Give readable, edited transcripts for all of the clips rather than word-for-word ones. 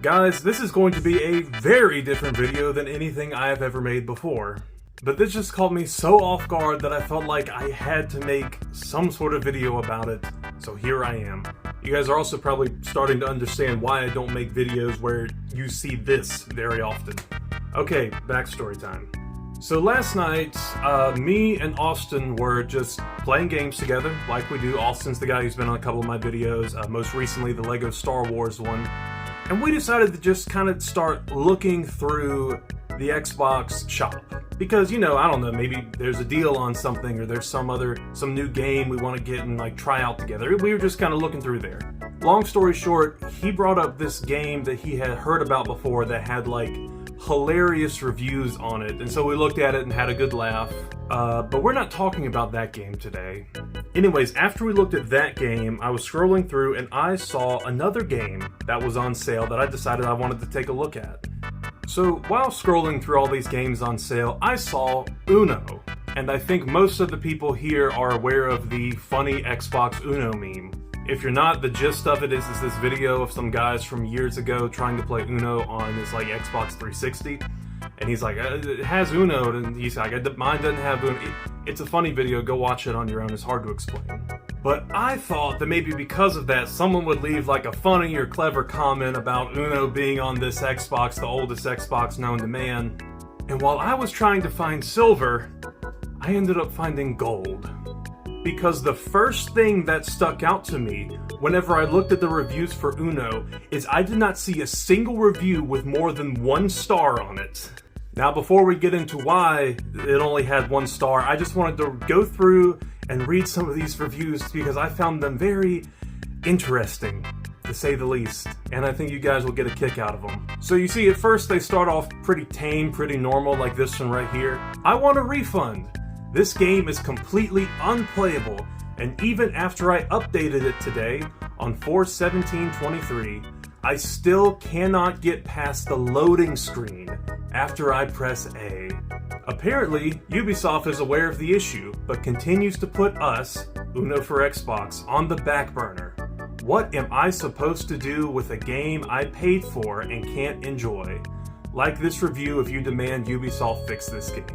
Guys, this is going to be a very different video than anything I have ever made before. But this just caught me so off guard that I felt like I had to make some sort of video about it, so here I am. You guys are also probably starting to understand why I don't make videos where you see this very often. Okay, backstory time. So last night, me and Austin were just playing games together, like we do. Austin's the guy who's been on a couple of my videos, most recently the Lego Star Wars one. And we decided to just kind of start looking through the Xbox shop. Because, you know, I don't know, maybe there's a deal on something or there's some new game we want to get and like try out together. We were just kind of looking through there. Long story short, he brought up this game that he had heard about before that had like hilarious reviews on it. And so we looked at it and had a good laugh. But we're not talking about that game today. Anyways, after we looked at that game, I was scrolling through and I saw another game that was on sale that I decided I wanted to take a look at. So while scrolling through all these games on sale, I saw Uno. And I think most of the people here are aware of the funny Xbox Uno meme. If you're not, the gist of it is this video of some guys from years ago trying to play Uno on his like Xbox 360. And he's like, it has Uno, and he's like, mine doesn't have Uno. It's a funny video, go watch it on your own, it's hard to explain. But I thought that maybe because of that, someone would leave like a funny or clever comment about Uno being on this Xbox, the oldest Xbox known to man. And while I was trying to find silver, I ended up finding gold. Because the first thing that stuck out to me whenever I looked at the reviews for Uno is I did not see a single review with more than 1 star on it. Now before we get into why it only had 1 star, I just wanted to go through and read some of these reviews because I found them very interesting, to say the least, and I think you guys will get a kick out of them. So you see, at first they start off pretty tame, pretty normal, like this one right here. I want a refund. This game is completely unplayable, and even after I updated it today on 4/17/23, I still cannot get past the loading screen after I press A. Apparently, Ubisoft is aware of the issue, but continues to put us, Uno for Xbox, on the back burner. What am I supposed to do with a game I paid for and can't enjoy? Like this review if you demand Ubisoft fix this game.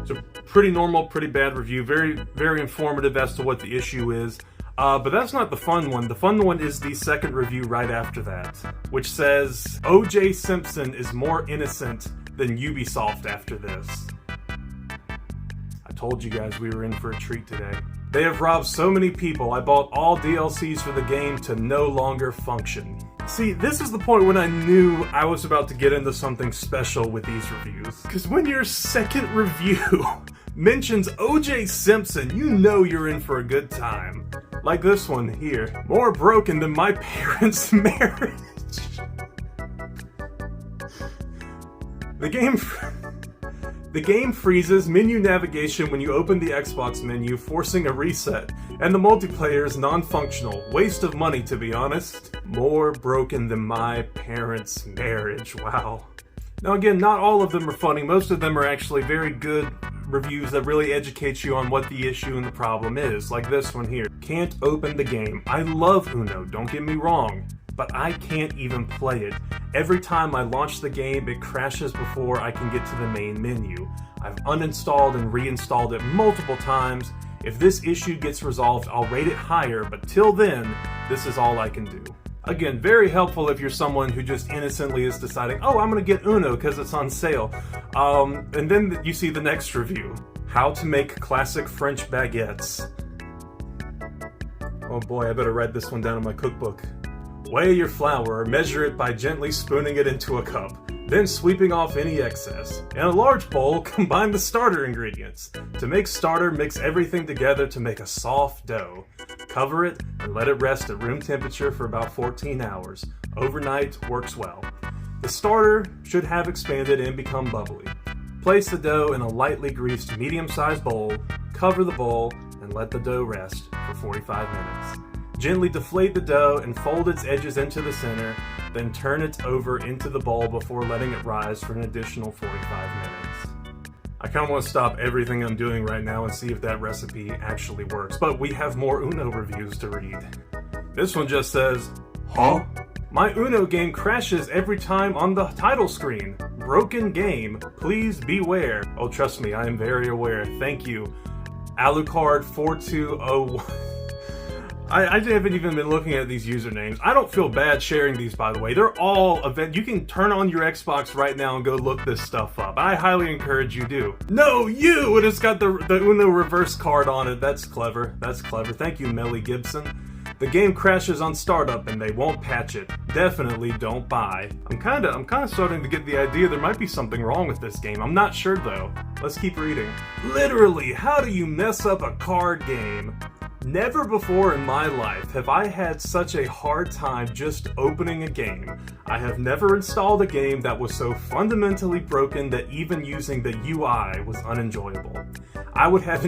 So pretty normal, pretty bad review, very, very informative as to what the issue is. But that's not the fun one. The fun one is the second review right after that, which says, O.J. Simpson is more innocent than Ubisoft after this. I told you guys we were in for a treat today. They have robbed so many people, I bought all DLCs for the game to no longer function. See, this is the point when I knew I was about to get into something special with these reviews. Because when your second review mentions O.J. Simpson, you know you're in for a good time. Like this one here. More broken than my parents' marriage. The game freezes menu navigation when you open the Xbox menu, forcing a reset, and the multiplayer is non-functional. Waste of money, to be honest. More broken than my parents' marriage. Wow. Now again, not all of them are funny. Most of them are actually very good reviews that really educate you on what the issue and the problem is. Like this one here. Can't open the game. I love Uno, don't get me wrong, but I can't even play it. Every time I launch the game, it crashes before I can get to the main menu. I've uninstalled and reinstalled it multiple times. If this issue gets resolved, I'll rate it higher, but till then, this is all I can do. Again, very helpful if you're someone who just innocently is deciding, oh, I'm gonna get Uno because it's on sale. And then you see the next review. How to make classic French baguettes. Oh boy, I better write this one down in my cookbook. Weigh your flour or measure it by gently spooning it into a cup, then sweeping off any excess. In a large bowl, combine the starter ingredients. To make starter, mix everything together to make a soft dough. Cover it and let it rest at room temperature for about 14 hours. Overnight works well. The starter should have expanded and become bubbly. Place the dough in a lightly greased medium-sized bowl, cover the bowl, and let the dough rest for 45 minutes. Gently deflate the dough and fold its edges into the center, then turn it over into the bowl before letting it rise for an additional 45 minutes. I kind of want to stop everything I'm doing right now and see if that recipe actually works, but we have more Uno reviews to read. This one just says, huh? My Uno game crashes every time on the title screen. Broken game. Please beware. Oh, trust me, I am very aware. Thank you. Alucard4201. I haven't even been looking at these usernames. I don't feel bad sharing these, by the way. They're all event. You can turn on your Xbox right now and go look this stuff up. I highly encourage you do. No, you! And it's got the Uno reverse card on it. That's clever. That's clever. Thank you, Melly Gibson. The game crashes on startup and they won't patch it. Definitely don't buy. I'm kinda starting to get the idea there might be something wrong with this game. I'm not sure though. Let's keep reading. Literally, how do you mess up a card game? Never before in my life have I had such a hard time just opening a game. I have never installed a game that was so fundamentally broken that even using the UI was unenjoyable. I would have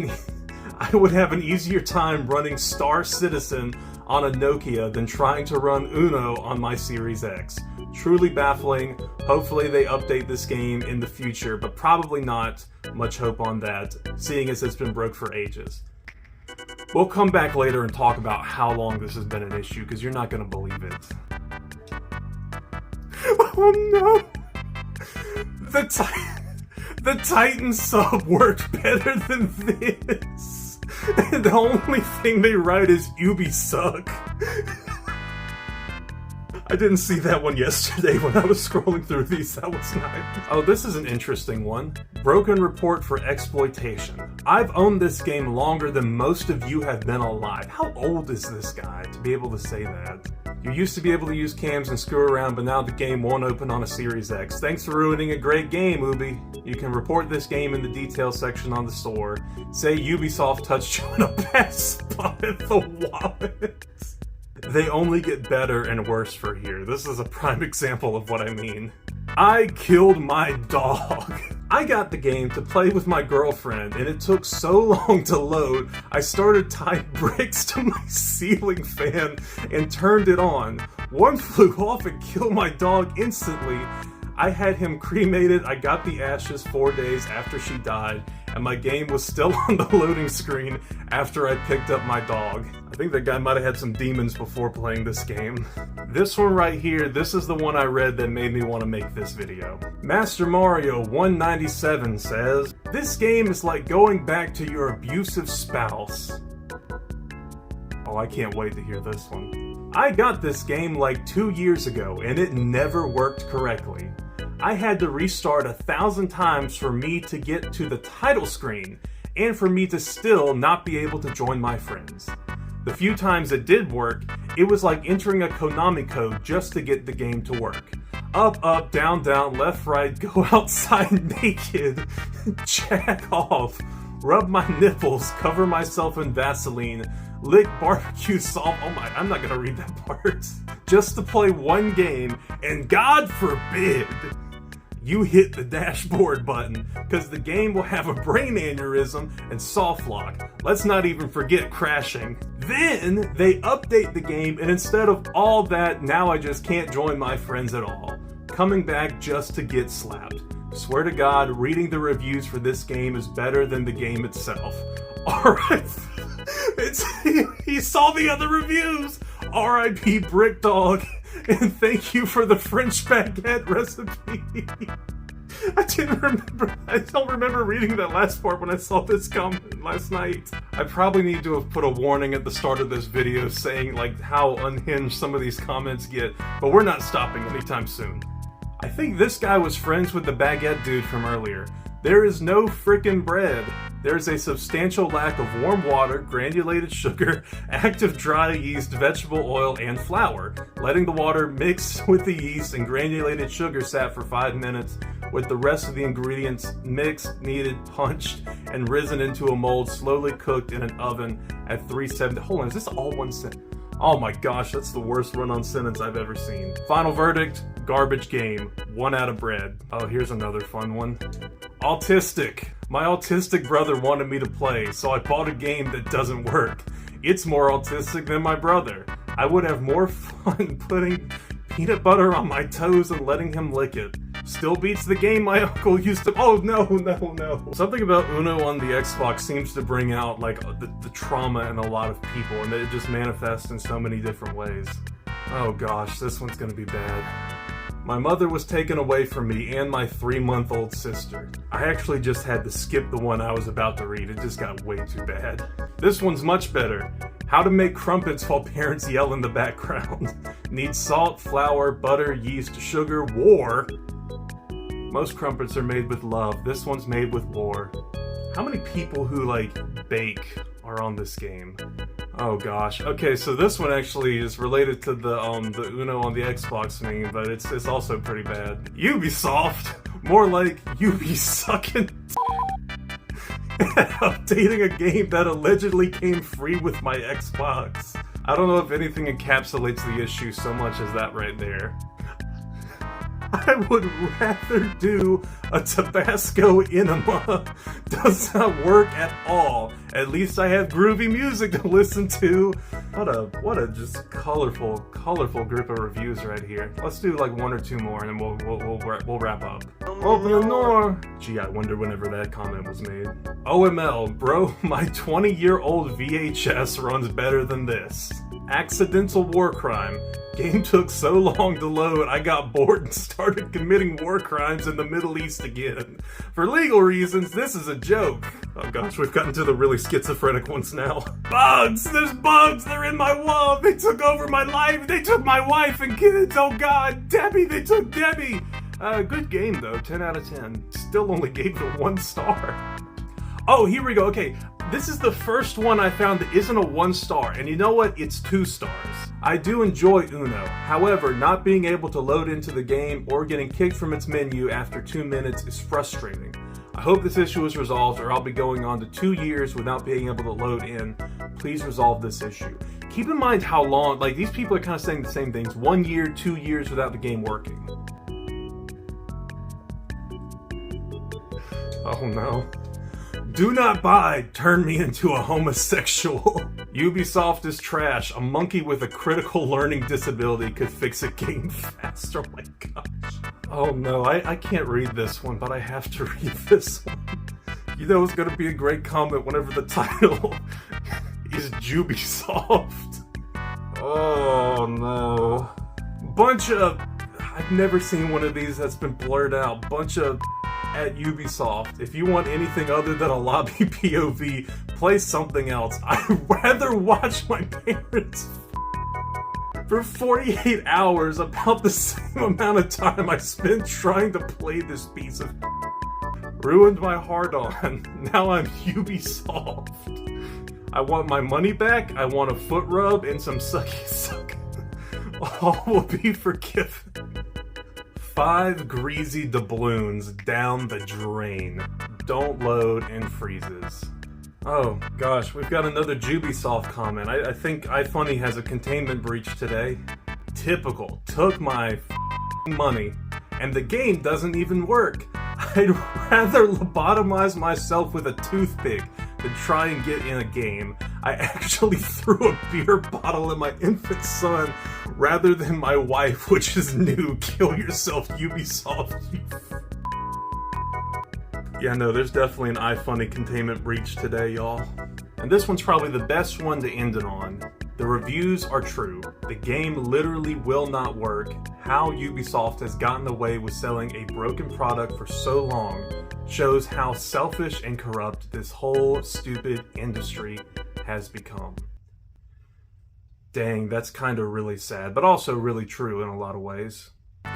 an easier time running Star Citizen on a Nokia than trying to run Uno on my Series X. Truly baffling. Hopefully they update this game in the future, but probably not much hope on that, seeing as it's been broke for ages. We'll come back later and talk about how long this has been an issue, because you're not going to believe it. Oh no! The Titan sub worked better than this. And the only thing they write is Ubi suck. I didn't see that one yesterday when I was scrolling through these. That was nice. Oh, this is an interesting one. Broken report for exploitation. I've owned this game longer than most of you have been alive. How old is this guy to be able to say that? You used to be able to use cams and screw around, but now the game won't open on a Series X. Thanks for ruining a great game, Ubi. You can report this game in the details section on the store. Say Ubisoft touched you in a bad spot at the wallet. They only get better and worse for here. This is a prime example of what I mean. I killed my dog. I got the game to play with my girlfriend, and it took so long to load, I started tying bricks to my ceiling fan and turned it on. One flew off and killed my dog instantly. I had him cremated, I got the ashes 4 days after she died, and my game was still on the loading screen after I picked up my dog. I think that guy might have had some demons before playing this game. This one right here, this is the one I read that made me want to make this video. Master Mario 197 says, "This game is like going back to your abusive spouse." Oh, I can't wait to hear this one. I got this game like 2 years ago, and it never worked correctly. I had to restart 1,000 times for me to get to the title screen, and for me to still not be able to join my friends. The few times it did work, it was like entering a Konami code just to get the game to work. Up, up, down, down, left, right, go outside naked, jack off, rub my nipples, cover myself in Vaseline, lick barbecue salt. Oh my, I'm not gonna read that part. Just to play one game, and God forbid you hit the dashboard button, because the game will have a brain aneurysm and soft lock. Let's not even forget crashing. Then they update the game, and instead of all that, now I just can't join my friends at all. Coming back just to get slapped. Swear to God, reading the reviews for this game is better than the game itself. Alright, he saw the other reviews. R.I.P. Brick Dog, and thank you for the French baguette recipe. I don't remember reading that last part when I saw this comment last night. I probably need to have put a warning at the start of this video saying like how unhinged some of these comments get, but we're not stopping anytime soon. I think this guy was friends with the baguette dude from earlier. There is no frickin' bread. There's a substantial lack of warm water, granulated sugar, active dry yeast, vegetable oil, and flour. Letting the water mix with the yeast and granulated sugar sat for 5 minutes with the rest of the ingredients mixed, kneaded, punched, and risen into a mold slowly cooked in an oven at 370. Hold on, is this all one sentence? Oh my gosh, that's the worst run-on sentence I've ever seen. Final verdict, garbage game. 1 out of bread. Oh, here's another fun one. Autistic. My autistic brother wanted me to play, so I bought a game that doesn't work. It's more autistic than my brother. I would have more fun putting peanut butter on my toes and letting him lick it. Still beats the game my uncle used to. Oh no, no, no. Something about Uno on the Xbox seems to bring out like the trauma in a lot of people, and that it just manifests in so many different ways. Oh gosh, this one's gonna be bad. My mother was taken away from me and my 3-month-old sister. I actually just had to skip the one I was about to read. It just got way too bad. This one's much better. How to make crumpets while parents yell in the background. Need salt, flour, butter, yeast, sugar, war. Most crumpets are made with love. This one's made with war. How many people who bake are on this game? Oh gosh. Okay, so this one actually is related to the Uno on the Xbox thing, but it's also pretty bad. Ubisoft, more like Ubi sucking. Updating a game that allegedly came free with my Xbox. I don't know if anything encapsulates the issue so much as that right there. I would rather do a Tabasco enema. Does not work at all. At least I have groovy music to listen to. What a just colorful group of reviews right here. Let's do like one or two more and then we'll wrap up. Open the door. Gee, I wonder whenever that comment was made. OML, bro, my 20-year-old VHS runs better than this. Accidental war crime. Game took so long to load, I got bored and started committing war crimes in the Middle East again. For legal reasons, this is a joke. Oh gosh, we've gotten to the really schizophrenic ones now. Bugs! There's bugs! They're in my wall! They took over my life! They took my wife and kids! Oh god! Debbie! They took Debbie! Good game though, 10 out of 10. Still only gave it 1 star. Oh, here we go. Okay, this is the first one I found that isn't a 1 star, and you know what? It's 2 stars. I do enjoy Uno. However, not being able to load into the game or getting kicked from its menu after 2 minutes is frustrating. I hope this issue is resolved or I'll be going on to 2 years without being able to load in. Please resolve this issue. Keep in mind how long, these people are kind of saying the same things. 1 year, 2 years without the game working. Oh no. Do not buy, turn me into a homosexual. Ubisoft is trash. A monkey with a critical learning disability could fix a game faster. Oh my gosh. Oh no, I can't read this one, but I have to read this one. You know it's gonna be a great comment whenever the title is Jubisoft. Oh no. I've never seen one of these that's been blurred out. Bunch of at Ubisoft. If you want anything other than a lobby POV, play something else. I'd rather watch my parents for 48 hours, about the same amount of time I spent trying to play this piece of ruined my heart on. Now I'm Ubisoft. I want my money back, I want a foot rub and some sucky suck. All will be forgiven. 5 greasy doubloons down the drain. Don't load and freezes. Oh gosh, we've got another Jubisoft comment. I think iFunny has a containment breach today. Typical. Took my money. And the game doesn't even work. I'd rather lobotomize myself with a toothpick than try and get in a game. I actually threw a beer bottle at my infant son rather than my wife, which is new. Kill yourself, Ubisoft. Yeah, no, there's definitely an iFunny containment breach today, y'all. And this one's probably the best one to end it on. The reviews are true. The game literally will not work. How Ubisoft has gotten away with selling a broken product for so long shows how selfish and corrupt this whole stupid industry has become. Dang, that's kind of really sad, but also really true in a lot of ways.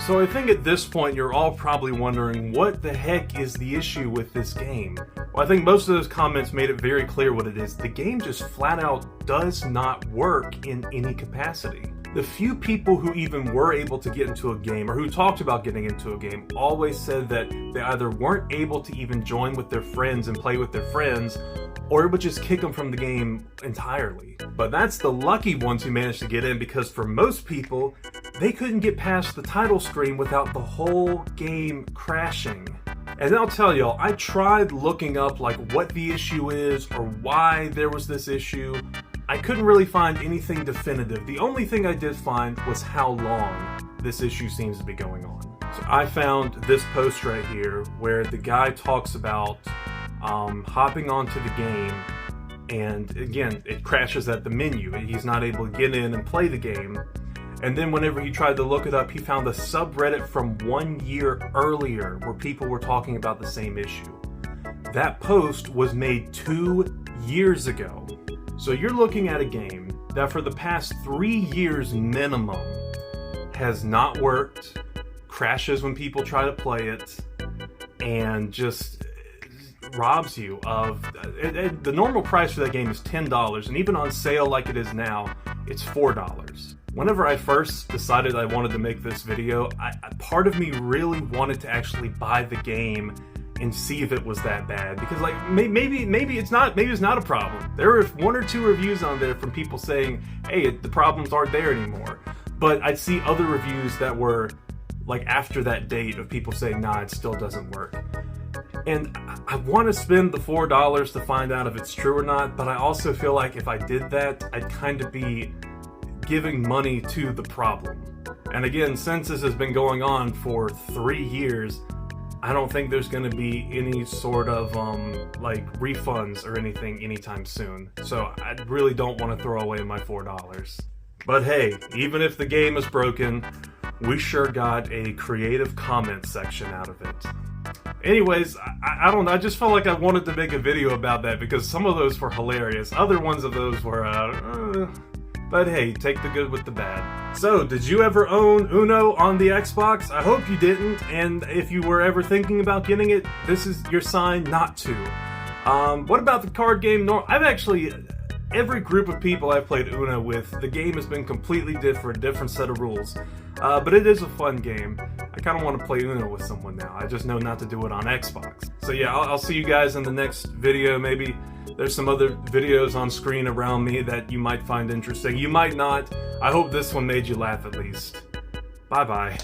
So I think at this point you're all probably wondering, what the heck is the issue with this game? Well, I think most of those comments made it very clear what it is. The game just flat out does not work in any capacity. The few people who even were able to get into a game, or who talked about getting into a game, always said that they either weren't able to even join with their friends and play with their friends, or it would just kick them from the game entirely. But that's the lucky ones who managed to get in, because for most people, they couldn't get past the title screen without the whole game crashing. And I'll tell y'all, I tried looking up what the issue is or why there was this issue. I couldn't really find anything definitive. The only thing I did find was how long this issue seems to be going on. So I found this post right here where the guy talks about hopping onto the game, and again, it crashes at the menu. He's not able to get in and play the game. And then whenever he tried to look it up, he found a subreddit from 1 year earlier where people were talking about the same issue. That post was made 2 years ago. So you're looking at a game that for the past 3 years minimum has not worked, crashes when people try to play it, and just robs you of... the normal price for that game is $10, and even on sale like it is now, it's $4. Whenever I first decided I wanted to make this video, part of me really wanted to actually buy the game and see if it was that bad, because like maybe it's not a problem. There are 1 or 2 reviews on there from people saying, hey, the problems aren't there anymore. But I'd see other reviews that were like after that date of people saying, nah, it still doesn't work. And I want to spend the $4 to find out if it's true or not, but I also feel like if I did that, I'd kind of be giving money to the problem. And again, since this has been going on for 3 years, I don't think there's going to be any sort of like refunds or anything anytime soon. So I really don't want to throw away my $4. But hey, even if the game is broken, we sure got a creative comment section out of it. Anyways, I don't know, I just felt like I wanted to make a video about that because some of those were hilarious. Other ones of those were, but hey, take the good with the bad. So, did you ever own Uno on the Xbox? I hope you didn't, and if you were ever thinking about getting it, this is your sign not to. What about the card game? Every group of people I've played Uno with, the game has been completely different set of rules. But it is a fun game. I kind of want to play Uno with someone now. I just know not to do it on Xbox. So yeah, I'll see you guys in the next video. Maybe there's some other videos on screen around me that you might find interesting. You might not. I hope this one made you laugh at least. Bye-bye.